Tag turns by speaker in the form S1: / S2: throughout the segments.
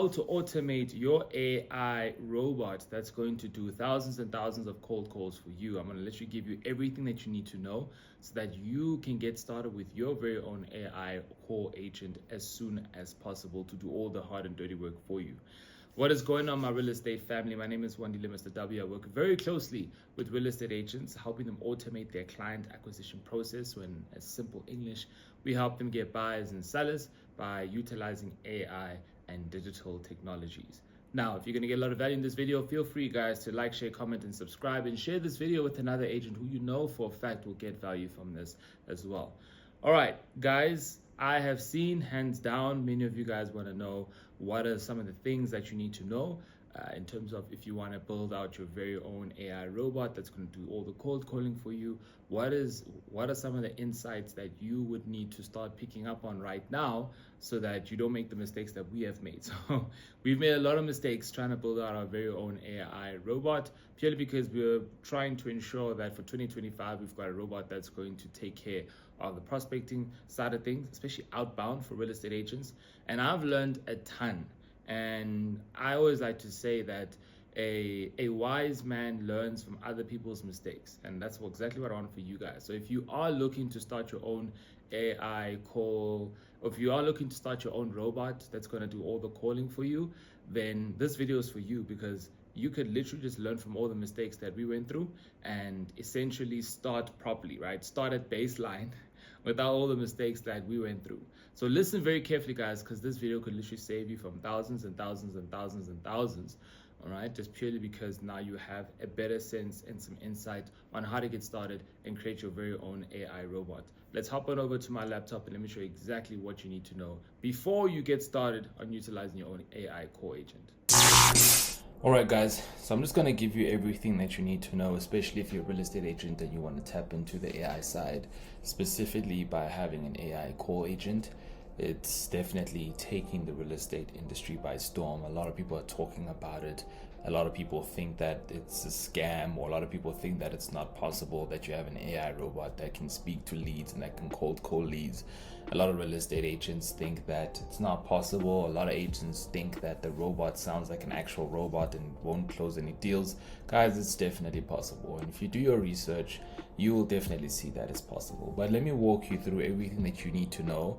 S1: how to automate your AI robot that's going to do thousands and thousands of cold calls for you. I'm going to literally give you everything that you need to know so that you can get started with your very own AI call agent as soon as possible to do all the hard and dirty work for you. What is going on, my real estate family? My name is Wandile Mr. W. I work very closely with real estate agents, helping them automate their client acquisition process. So in a simple English, we help them get buyers and sellers by utilizing AI and digital technologies. Now, if you're going to get a lot of value in this video, feel free, guys, to like, share, comment, and subscribe, and share this video with another agent who you know for a fact will get value from this as well. All right, guys, I have seen, hands down, many of you guys want to know what are some of the things that you need to know in terms of if you want to build out your very own AI robot that's going to do all the cold calling for you. What are some of the insights that you would need to start picking up on right now so that you don't make the mistakes that we have made? So we've made a lot of mistakes trying to build out our very own AI robot, purely because we're trying to ensure that for 2025 we've got a robot that's going to take care of the prospecting side of things, especially outbound for real estate agents. And I've learned a ton. And I always like to say that a wise man learns from other people's mistakes. And that's exactly what I want for you guys. So if you are looking to start your own AI call, or if you are looking to start your own robot that's going to do all the calling for you, then this video is for you, because you could literally just learn from all the mistakes that we went through and essentially start properly, right? Start at baseline without all the mistakes that we went through. So listen very carefully, guys, because this video could literally save you from thousands and thousands and thousands and thousands, all right? Just purely because now you have a better sense and some insight on how to get started and create your very own AI robot. Let's hop on over to my laptop and let me show you exactly what you need to know before you get started on utilizing your own AI core agent. All right, guys, so I'm just going to give you everything that you need to know, especially if you're a real estate agent and you want to tap into the AI side, specifically by having an AI call agent. It's definitely taking the real estate industry by storm. A lot of people are talking about it. A lot of people think that it's a scam, or a lot of people think that it's not possible that you have an AI robot that can speak to leads and that can cold call leads. A lot of real estate agents think that it's not possible. A lot of agents think that the robot sounds like an actual robot and won't close any deals. Guys, it's definitely possible. And if you do your research, you will definitely see that it's possible. But let me walk you through everything that you need to know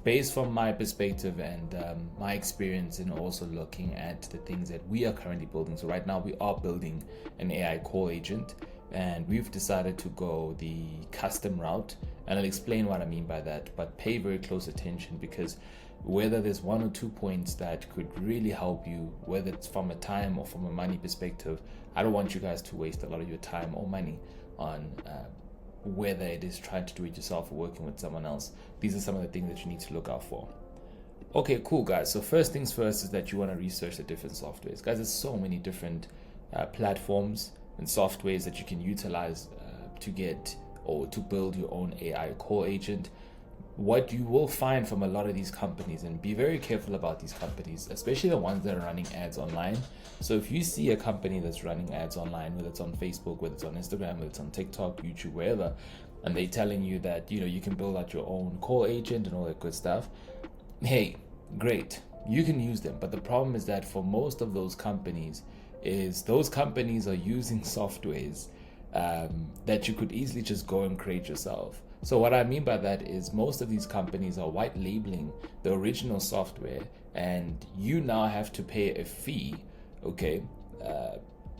S1: based from my perspective and my experience, and also looking at the things that we are currently building. So right now we are building an AI call agent, and we've decided to go the custom route, and I'll explain what I mean by that, but pay very close attention, because whether there's one or 2 points that could really help you, whether it's from a time or from a money perspective, I don't want you guys to waste a lot of your time or money on whether it is trying to do it yourself or working with someone else. These are some of the things that you need to look out for. Okay, cool, guys. So first things first is that you want to research the different softwares. Guys, there's so many different platforms and softwares that you can utilize to get or to build your own AI call agent. What you will find from a lot of these companies, and be very careful about these companies, especially the ones that are running ads online. So if you see a company that's running ads online, whether it's on Facebook, whether it's on Instagram, whether it's on TikTok, YouTube, wherever, and they're telling you that, you know, you can build out your own call agent and all that good stuff, hey, great, you can use them. But the problem is that for most of those companies are using softwares that you could easily just go and create yourself. So what I mean by that is most of these companies are white labeling the original software, and you now have to pay a fee, okay,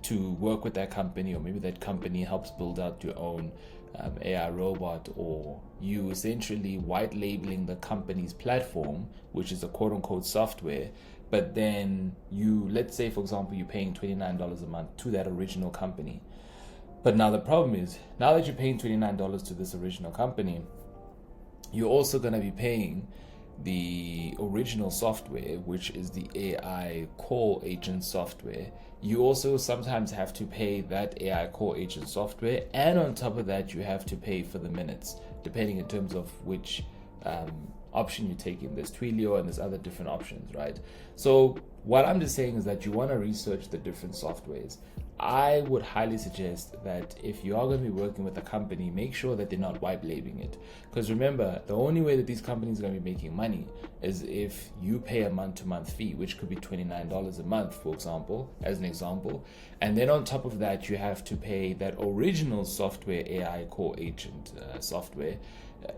S1: to work with that company, or maybe that company helps build out your own AI robot, or you essentially white labeling the company's platform, which is a quote unquote software. But then you, let's say for example, you're paying $29 a month to that original company. But now the problem is, now that you're paying $29 to this original company, you're also going to be paying the original software, which is the AI call agent software. You also sometimes have to pay that AI call agent software, and on top of that, you have to pay for the minutes, depending in terms of which option you're taking. There's Twilio and there's other different options, right? So what I'm just saying is that you want to research the different softwares. I would highly suggest that if you are going to be working with a company, make sure that they're not white labeling it. Because remember, the only way that these companies are going to be making money is if you pay a month-to-month fee, which could be $29 a month, for example, as an example. And then on top of that, you have to pay that original software AI core agent software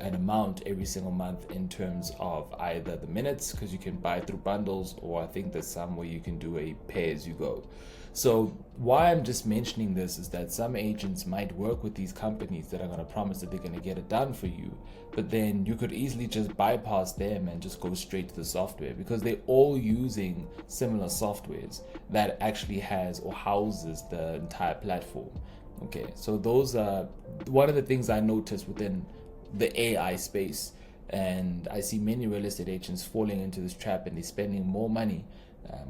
S1: an amount every single month in terms of either the minutes, because you can buy through bundles, or I think there's some where you can do a pay as you go. So why I'm just mentioning this is that some agents might work with these companies that are going to promise that they're going to get it done for you, but then you could easily just bypass them and just go straight to the software, because they're all using similar softwares that actually has or houses the entire platform. Okay, so those are one of the things I noticed within the AI space, and I see many real estate agents falling into this trap, and they're spending more money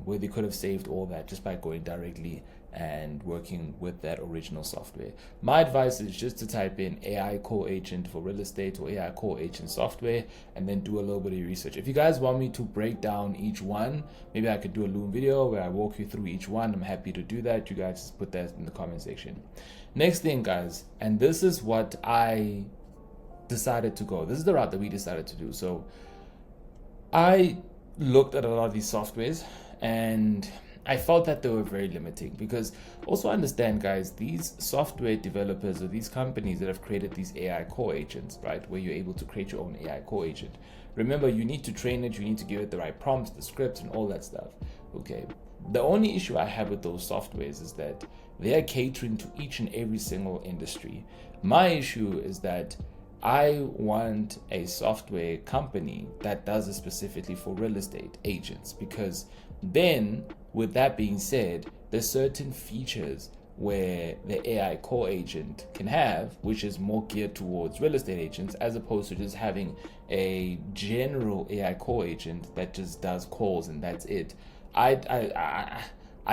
S1: where they could have saved all that just by going directly and working with that original software. My advice is just to type in AI core agent for real estate or AI core agent software, and then do a little bit of research. If you guys want me to break down each one, maybe I could do a Loom video where I walk you through each one. I'm happy to do that. You guys just put that in the comment section. Next thing, guys, and this is what I decided to go. This is the route that we decided to do. So I looked at a lot of these softwares, and I felt that they were very limiting, because also understand, guys, these software developers or these companies that have created these AI core agents, right, where you're able to create your own AI core agent. Remember, you need to train it, you need to give it the right prompts, the scripts, and all that stuff. Okay. The only issue I have with those softwares is that they are catering to each and every single industry. My issue is that I want a software company that does it specifically for real estate agents, because then, with that being said, there's certain features where the AI core agent can have, which is more geared towards real estate agents, as opposed to just having a general AI core agent that just does calls and that's it. I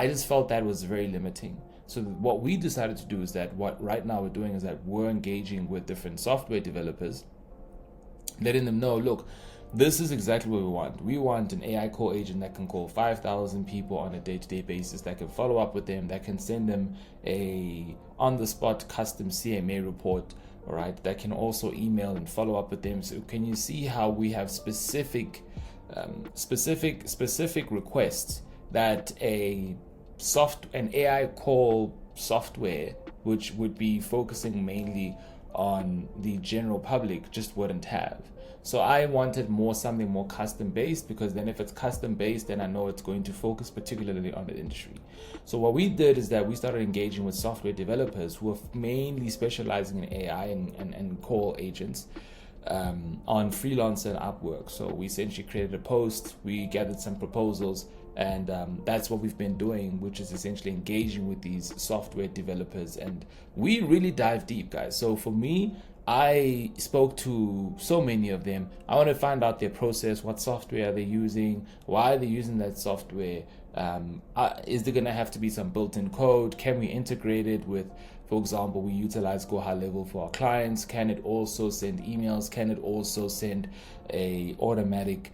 S1: just felt that was very limiting. So what we decided to do is that what right now we're doing is that we're engaging with different software developers, letting them know, look, this is exactly what we want. We want an AI core agent that can call 5,000 people on a day-to-day basis, that can follow up with them, that can send them a on-the-spot custom CMA report, all right, that can also email and follow up with them. So can you see how we have specific requests that an AI core software, which would be focusing mainly on the general public, just wouldn't have. So I wanted something more custom based, because then if it's custom based, then I know it's going to focus particularly on the industry. So what we did is that we started engaging with software developers who are mainly specializing in AI and call agents on Freelancer and Upwork. So we essentially created a post, we gathered some proposals, and that's what we've been doing, which is essentially engaging with these software developers, and we really dive deep, guys. So for me, I spoke to so many of them. I want to find out their process, what software are they using, why are they using that software, is there going to have to be some built-in code, can we integrate it with, for example, we utilize Go High Level for our clients, can it also send emails, can it also send a automatic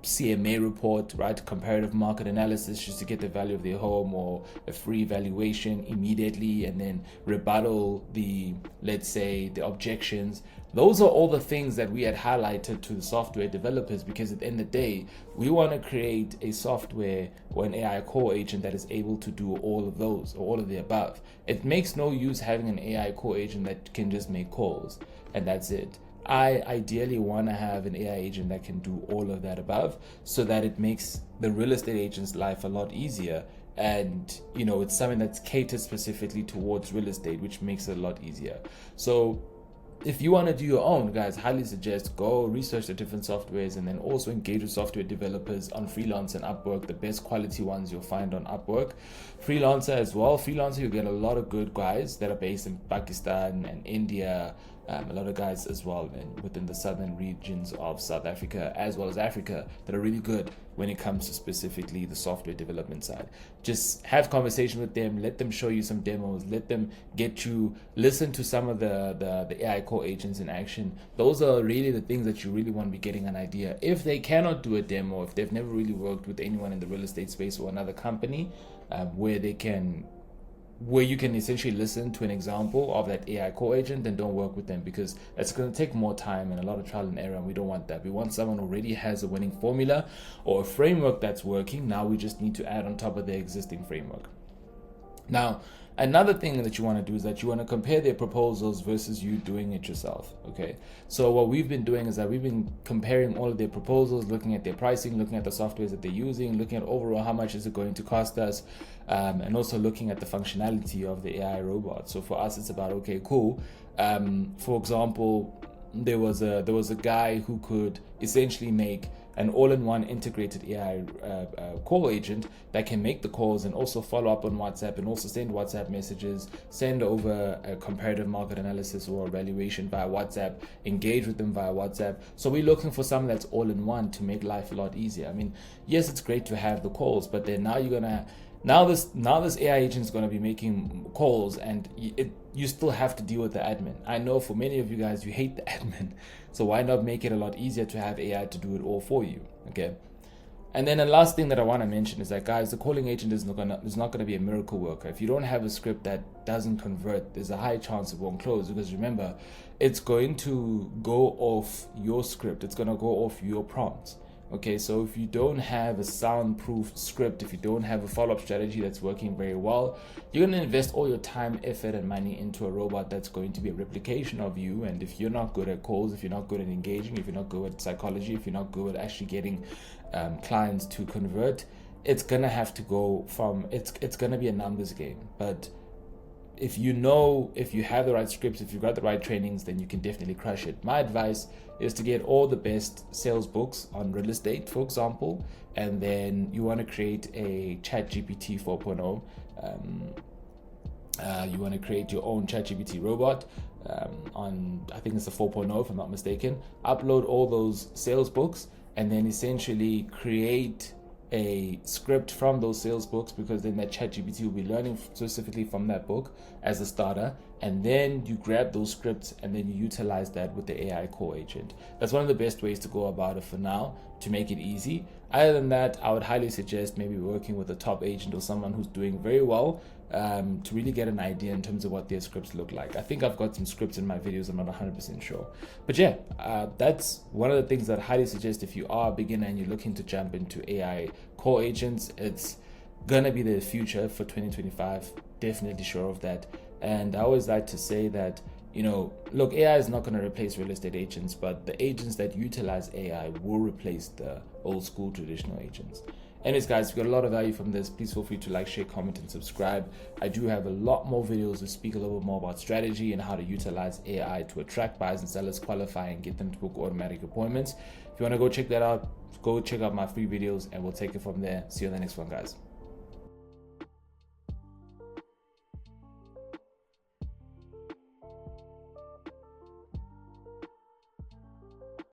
S1: CMA report, right, comparative market analysis, just to get the value of their home, or a free valuation immediately, and then rebuttal let's say the objections. Those are all the things that we had highlighted to the software developers, because at the end of the day, we want to create a software or an AI core agent that is able to do all of those, or all of the above. It makes no use having an AI core agent that can just make calls and that's it. I ideally want to have an AI agent that can do all of that above, so that it makes the real estate agent's life a lot easier. And, it's something that's catered specifically towards real estate, which makes it a lot easier. So if you want to do your own, guys, highly suggest go research the different softwares, and then also engage with software developers on Freelancer and Upwork, the best quality ones you'll find on Upwork. Freelancer as well. Freelancer, you get a lot of good guys that are based in Pakistan and India, a lot of guys as well within the southern regions of South Africa as well as Africa that are really good when it comes to specifically the software development side. Just have conversation with them, let them show you some demos, let them listen to some of the AI core agents in action. Those are really the things that you really want to be getting an idea. If they cannot do a demo, if they've never really worked with anyone in the real estate space or another company where you can essentially listen to an example of that AI core agent, then don't work with them, because it's going to take more time and a lot of trial and error, and we don't want that. We want someone who already has a winning formula or a framework that's working. Now we just need to add on top of their existing framework. Now, another thing that you want to do is that you want to compare their proposals versus you doing it yourself. Okay, so what we've been doing is that we've been comparing all of their proposals, looking at their pricing, looking at the softwares that they're using, looking at overall how much is it going to cost us, and also looking at the functionality of the AI robot. So for us, it's about, okay, cool. For example, there was a guy who could essentially make an all-in-one integrated AI call agent that can make the calls and also follow up on WhatsApp and also send WhatsApp messages, send over a comparative market analysis or evaluation via WhatsApp, engage with them via WhatsApp. So we're looking for something that's all-in-one to make life a lot easier. I mean, yes, it's great to have the calls, but then now this AI agent is going to be making calls, and you still have to deal with the admin. I know for many of you guys, you hate the admin. So why not make it a lot easier to have AI to do it all for you? Okay. And then the last thing that I want to mention is that, guys, the calling agent is not going to be a miracle worker. If you don't have a script that doesn't convert, there's a high chance it won't close, because remember, it's going to go off your script. It's going to go off your prompts. Okay, so if you don't have a soundproof script, if you don't have a follow-up strategy that's working very well, you're going to invest all your time, effort, and money into a robot that's going to be a replication of you. And if you're not good at calls, if you're not good at engaging, if you're not good at psychology, if you're not good at actually getting clients to convert, it's going to have to go from, it's going to be a numbers game. But if you have the right scripts, if you've got the right trainings, then you can definitely crush it. My advice is to get all the best sales books on real estate, for example, and then you want to create a ChatGPT 4.0. You want to create your own ChatGPT robot on, I think it's the 4.0 if I'm not mistaken. Upload all those sales books and then essentially create a script from those sales books, because then that ChatGPT will be learning specifically from that book as a starter, and then you grab those scripts and then you utilize that with the AI core agent. That's one of the best ways to go about it for now, to make it easy. Other than that, I would highly suggest maybe working with a top agent or someone who's doing very well to really get an idea in terms of what their scripts look like. I think I've got some scripts in my videos, I'm not 100% sure. But yeah, that's one of the things that I highly suggest if you are a beginner and you're looking to jump into AI core agents. It's gonna be the future for 2025, definitely sure of that. And I always like to say that, look, AI is not going to replace real estate agents, but the agents that utilize AI will replace the old school traditional agents. Anyways, guys, if you got a lot of value from this, please feel free to like, share, comment, and subscribe. I do have a lot more videos that speak a little bit more about strategy and how to utilize AI to attract buyers and sellers, qualify, and get them to book automatic appointments. If you want to go check that out, go check out my free videos, and we'll take it from there. See you on the next one, guys.